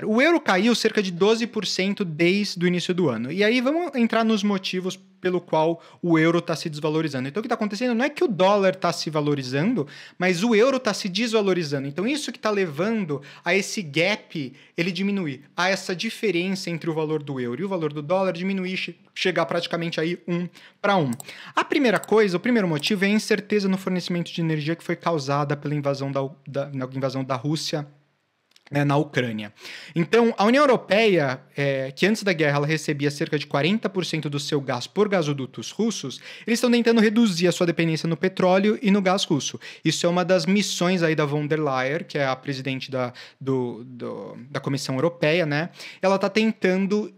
O euro caiu cerca de 12% desde o início do ano. E aí vamos entrar nos motivos pelo qual o euro está se desvalorizando. Então o que está acontecendo não é que o dólar está se valorizando, mas o euro está se desvalorizando. Então isso que está levando a esse gap ele diminuir, a essa diferença entre o valor do euro e o valor do dólar diminuir, chegar praticamente aí 1 para 1. A primeira coisa, o primeiro motivo é a incerteza no fornecimento de energia que foi causada pela invasão da Rússia na Ucrânia. Então, a União Europeia, que antes da guerra ela recebia cerca de 40% do seu gás por gasodutos russos, eles estão tentando reduzir a sua dependência no petróleo e no gás russo. Isso é uma das missões aí da von der Leyen, que é a presidente da Comissão Europeia, né? Ela está tentando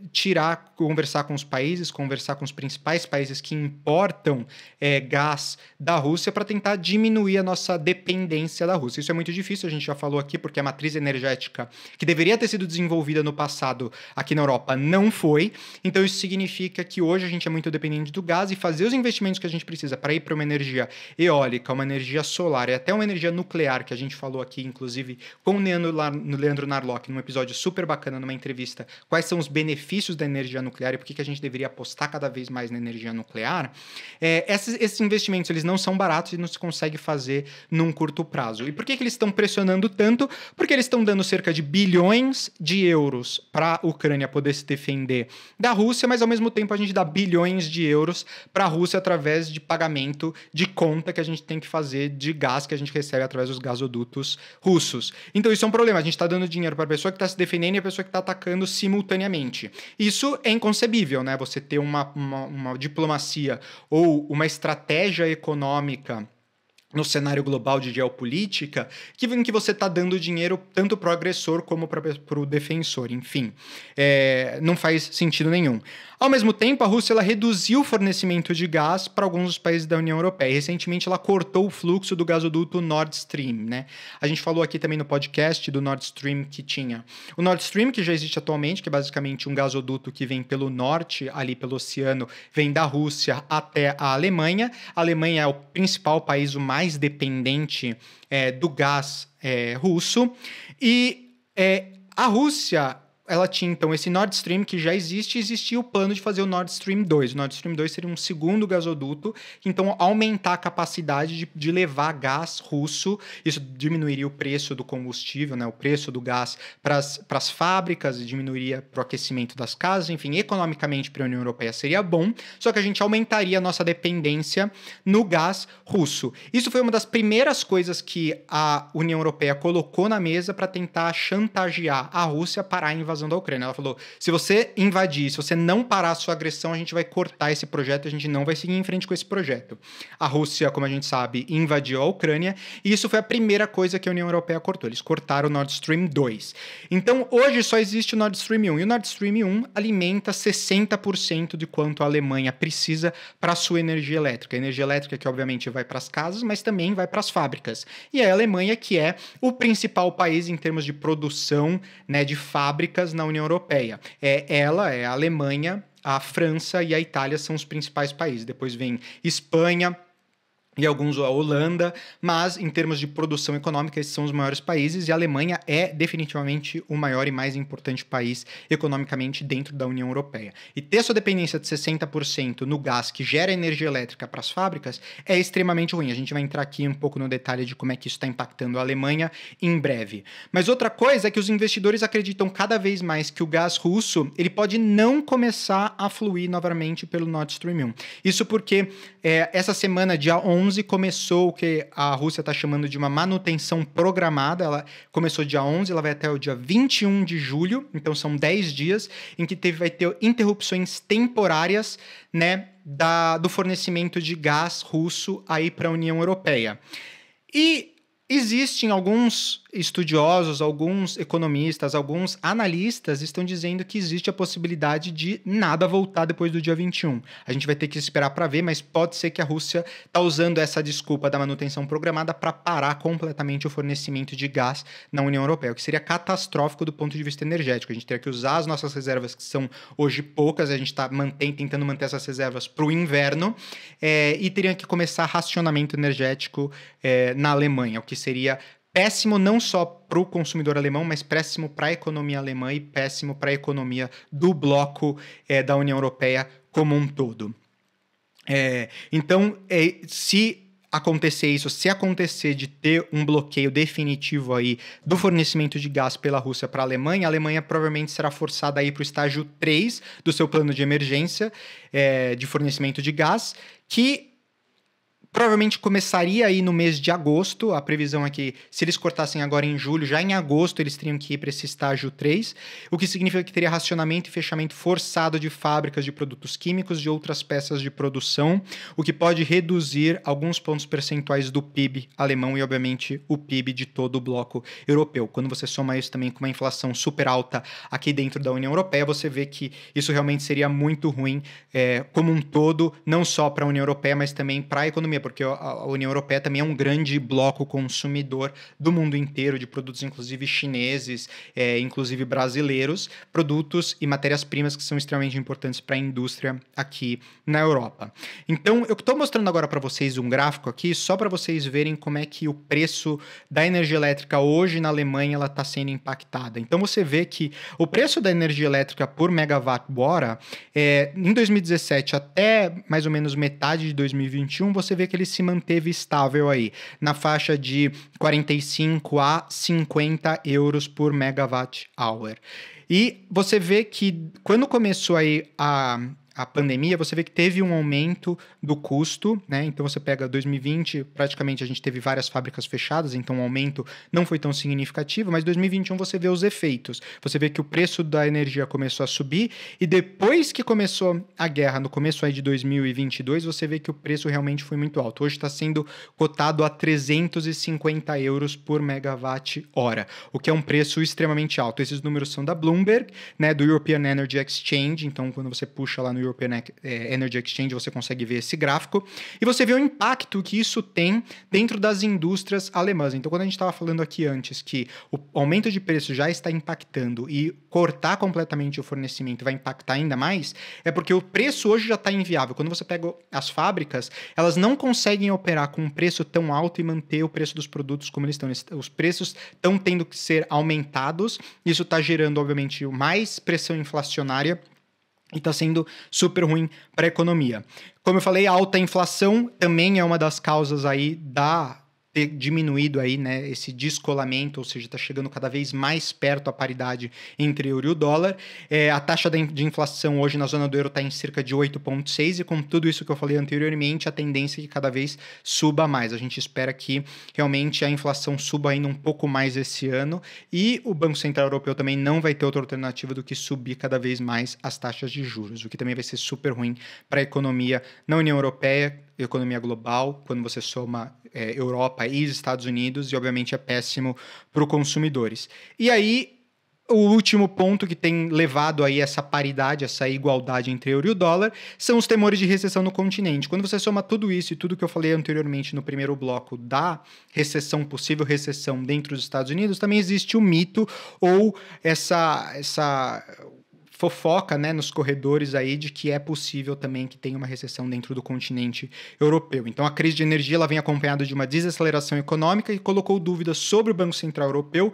conversar com os principais países que importam gás da Rússia para tentar diminuir a nossa dependência da Rússia. Isso é muito difícil, a gente já falou aqui, porque a matriz energética que deveria ter sido desenvolvida no passado aqui na Europa não foi. Então isso significa que hoje a gente é muito dependente do gás e fazer os investimentos que a gente precisa para ir para uma energia eólica, uma energia solar e até uma energia nuclear, que a gente falou aqui, inclusive, com o Leandro Narlock, num episódio super bacana, numa entrevista, quais são os benefícios da energia nuclear e por que a gente deveria apostar cada vez mais na energia nuclear. Esses investimentos eles não são baratos e não se consegue fazer num curto prazo. E por que eles estão pressionando tanto? Porque eles estão dando cerca de bilhões de euros para a Ucrânia poder se defender da Rússia, mas ao mesmo tempo a gente dá bilhões de euros para a Rússia através de pagamento de conta que a gente tem que fazer de gás que a gente recebe através dos gasodutos russos. Então isso é um problema, a gente está dando dinheiro para a pessoa que está se defendendo e a pessoa que está atacando simultaneamente. Isso é inconcebível, né? Você ter uma diplomacia ou uma estratégia econômica no cenário global de geopolítica, em que você está dando dinheiro tanto para o agressor como para o defensor. Enfim, não faz sentido nenhum. Ao mesmo tempo, a Rússia ela reduziu o fornecimento de gás para alguns dos países da União Europeia. Recentemente, ela cortou o fluxo do gasoduto Nord Stream, né? A gente falou aqui também no podcast do Nord Stream que tinha. O Nord Stream, que já existe atualmente, que é basicamente um gasoduto que vem pelo norte, ali pelo oceano, vem da Rússia até a Alemanha. A Alemanha é o principal país, o mais dependente do gás russo. E a Rússia ela tinha, então, esse Nord Stream que já existe, e existia o plano de fazer o Nord Stream 2. O Nord Stream 2 seria um segundo gasoduto, que, então, aumentar a capacidade de levar gás russo. Isso diminuiria o preço do combustível, né, o preço do gás para as fábricas, e diminuiria para o aquecimento das casas. Enfim, economicamente, para a União Europeia seria bom, só que a gente aumentaria a nossa dependência no gás russo. Isso foi uma das primeiras coisas que a União Europeia colocou na mesa para tentar chantagear a Rússia a parar a invasão da Ucrânia. Ela falou, se você invadir, se você não parar a sua agressão, a gente vai cortar esse projeto, a gente não vai seguir em frente com esse projeto. A Rússia, como a gente sabe, invadiu a Ucrânia e isso foi a primeira coisa que a União Europeia cortou. Eles cortaram o Nord Stream 2. Então, hoje só existe o Nord Stream 1 e o Nord Stream 1 alimenta 60% de quanto a Alemanha precisa para a sua energia elétrica. A energia elétrica que, obviamente, vai para as casas, mas também vai para as fábricas. E a Alemanha, que é o principal país em termos de produção, né, de fábricas na União Europeia. A Alemanha, a França e a Itália são os principais países. Depois vem Espanha e alguns a Holanda, mas em termos de produção econômica, esses são os maiores países e a Alemanha é definitivamente o maior e mais importante país economicamente dentro da União Europeia. E ter sua dependência de 60% no gás que gera energia elétrica para as fábricas é extremamente ruim. A gente vai entrar aqui um pouco no detalhe de como é que isso está impactando a Alemanha em breve. Mas outra coisa é que os investidores acreditam cada vez mais que o gás russo ele pode não começar a fluir novamente pelo Nord Stream 1. Isso porque essa semana, dia 11, começou o que a Rússia está chamando de uma manutenção programada. Ela começou dia 11, ela vai até o dia 21 de julho, então são 10 dias, em que vai ter interrupções temporárias, né, do fornecimento de gás russo aí para a União Europeia. E existem alguns estudiosos, alguns economistas, alguns analistas estão dizendo que existe a possibilidade de nada voltar depois do dia 21. A gente vai ter que esperar para ver, mas pode ser que a Rússia está usando essa desculpa da manutenção programada para parar completamente o fornecimento de gás na União Europeia, o que seria catastrófico do ponto de vista energético. A gente teria que usar as nossas reservas, que são hoje poucas, a gente está tentando manter essas reservas para o inverno, e teria que começar racionamento energético na Alemanha, o que seria péssimo não só para o consumidor alemão, mas péssimo para a economia alemã e péssimo para a economia do bloco da União Europeia como um todo. Então, se acontecer isso, se acontecer de ter um bloqueio definitivo aí do fornecimento de gás pela Rússia para a Alemanha provavelmente será forçada a ir para o estágio 3 do seu plano de emergência de fornecimento de gás, que provavelmente começaria aí no mês de agosto. A previsão é que, se eles cortassem agora em julho, já em agosto eles teriam que ir para esse estágio 3, o que significa que teria racionamento e fechamento forçado de fábricas de produtos químicos e outras peças de produção, o que pode reduzir alguns pontos percentuais do PIB alemão e, obviamente, o PIB de todo o bloco europeu. Quando você soma isso também com uma inflação super alta aqui dentro da União Europeia, você vê que isso realmente seria muito ruim como um todo, não só para a União Europeia, mas também para a economia, porque a União Europeia também é um grande bloco consumidor do mundo inteiro, de produtos inclusive chineses, inclusive brasileiros, produtos e matérias-primas que são extremamente importantes para a indústria aqui na Europa. Então, eu estou mostrando agora para vocês um gráfico aqui, só para vocês verem como é que o preço da energia elétrica hoje na Alemanha está sendo impactada. Então, você vê que o preço da energia elétrica por megawatt-hora, em 2017 até mais ou menos metade de 2021, você vê que ele se manteve estável aí, na faixa de 45 a 50 euros por megawatt-hour. E você vê que quando começou aí a pandemia, você vê que teve um aumento do custo, né? Então você pega 2020, praticamente a gente teve várias fábricas fechadas, então o aumento não foi tão significativo, mas 2021 você vê os efeitos. Você vê que o preço da energia começou a subir e depois que começou a guerra, no começo aí de 2022, você vê que o preço realmente foi muito alto. Hoje está sendo cotado a 350 euros por megawatt-hora, o que é um preço extremamente alto. Esses números são da Bloomberg, né, do European Energy Exchange, então quando você puxa lá no European Energy Exchange, você consegue ver esse gráfico, e você vê o impacto que isso tem dentro das indústrias alemãs. Então, quando a gente estava falando aqui antes que o aumento de preço já está impactando e cortar completamente o fornecimento vai impactar ainda mais, é porque o preço hoje já está inviável. Quando você pega as fábricas, elas não conseguem operar com um preço tão alto e manter o preço dos produtos como eles estão. Os preços estão tendo que ser aumentados, isso está gerando, obviamente, mais pressão inflacionária, e está sendo super ruim para a economia. Como eu falei, a alta inflação também é uma das causas aí da ter diminuído aí, né, esse descolamento, ou seja, está chegando cada vez mais perto a paridade entre euro e o dólar. A taxa de inflação hoje na zona do euro está em cerca de 8,6%, e com tudo isso que eu falei anteriormente, a tendência é que cada vez suba mais. A gente espera que realmente a inflação suba ainda um pouco mais esse ano, e o Banco Central Europeu também não vai ter outra alternativa do que subir cada vez mais as taxas de juros, o que também vai ser super ruim para a economia na União Europeia, economia global, quando você soma Europa e Estados Unidos, e obviamente é péssimo para os consumidores. E aí, o último ponto que tem levado aí essa paridade, essa igualdade entre euro e o dólar, são os temores de recessão no continente. Quando você soma tudo isso e tudo que eu falei anteriormente no primeiro bloco da recessão, possível recessão dentro dos Estados Unidos, também existe o mito ou essa fofoca, né, nos corredores aí de que é possível também que tenha uma recessão dentro do continente europeu. Então, a crise de energia ela vem acompanhada de uma desaceleração econômica e colocou dúvidas sobre o Banco Central Europeu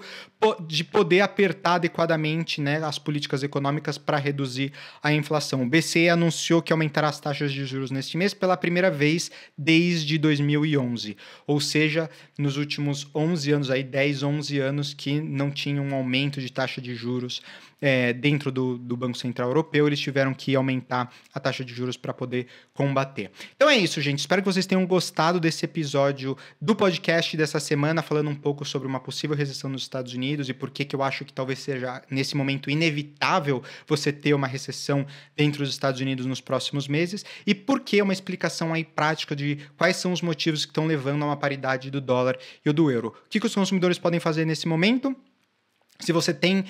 de poder apertar adequadamente, né, as políticas econômicas para reduzir a inflação. O BCE anunciou que aumentará as taxas de juros neste mês pela primeira vez desde 2011, ou seja, nos últimos 11 anos, aí, 10, 11 anos que não tinha um aumento de taxa de juros dentro do Banco Central Europeu, eles tiveram que aumentar a taxa de juros para poder combater. Então é isso, gente. Espero que vocês tenham gostado desse episódio do podcast dessa semana, falando um pouco sobre uma possível recessão nos Estados Unidos e por que eu acho que talvez seja, nesse momento, inevitável você ter uma recessão dentro dos Estados Unidos nos próximos meses, e por que uma explicação aí prática de quais são os motivos que estão levando a uma paridade do dólar e do euro. O que os consumidores podem fazer nesse momento? Se você tem,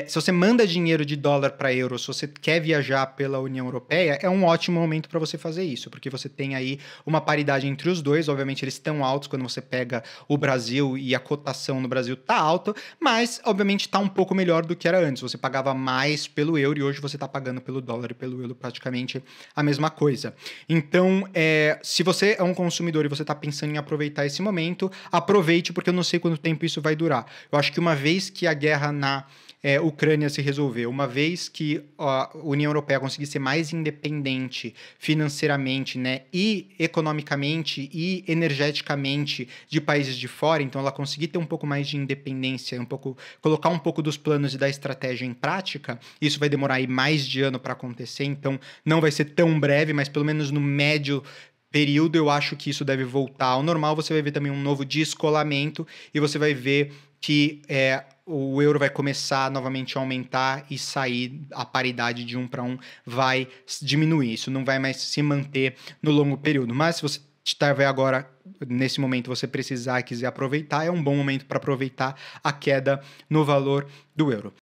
se você manda dinheiro de dólar para euro, se você quer viajar pela União Europeia, é um ótimo momento para você fazer isso, porque você tem aí uma paridade entre os dois. Obviamente eles estão altos quando você pega o Brasil, e a cotação no Brasil tá alta, mas obviamente tá um pouco melhor do que era antes. Você pagava mais pelo euro e hoje você tá pagando pelo dólar e pelo euro praticamente a mesma coisa. Então, se você é um consumidor e você tá pensando em aproveitar esse momento, aproveite, porque eu não sei quanto tempo isso vai durar. Eu acho que uma vez que a guerra na Ucrânia se resolver, uma vez que a União Europeia conseguir ser mais independente financeiramente, né, e economicamente e energeticamente de países de fora, então ela conseguir ter um pouco mais de independência, colocar um pouco dos planos e da estratégia em prática, isso vai demorar aí mais de ano para acontecer, então não vai ser tão breve, mas pelo menos no médio período eu acho que isso deve voltar ao normal. Você vai ver também um novo descolamento e você vai ver que o euro vai começar novamente a aumentar e sair, a paridade de 1 para 1 vai diminuir. Isso não vai mais se manter no longo período. Mas se você estiver agora, nesse momento, você precisar e quiser aproveitar, é um bom momento para aproveitar a queda no valor do euro.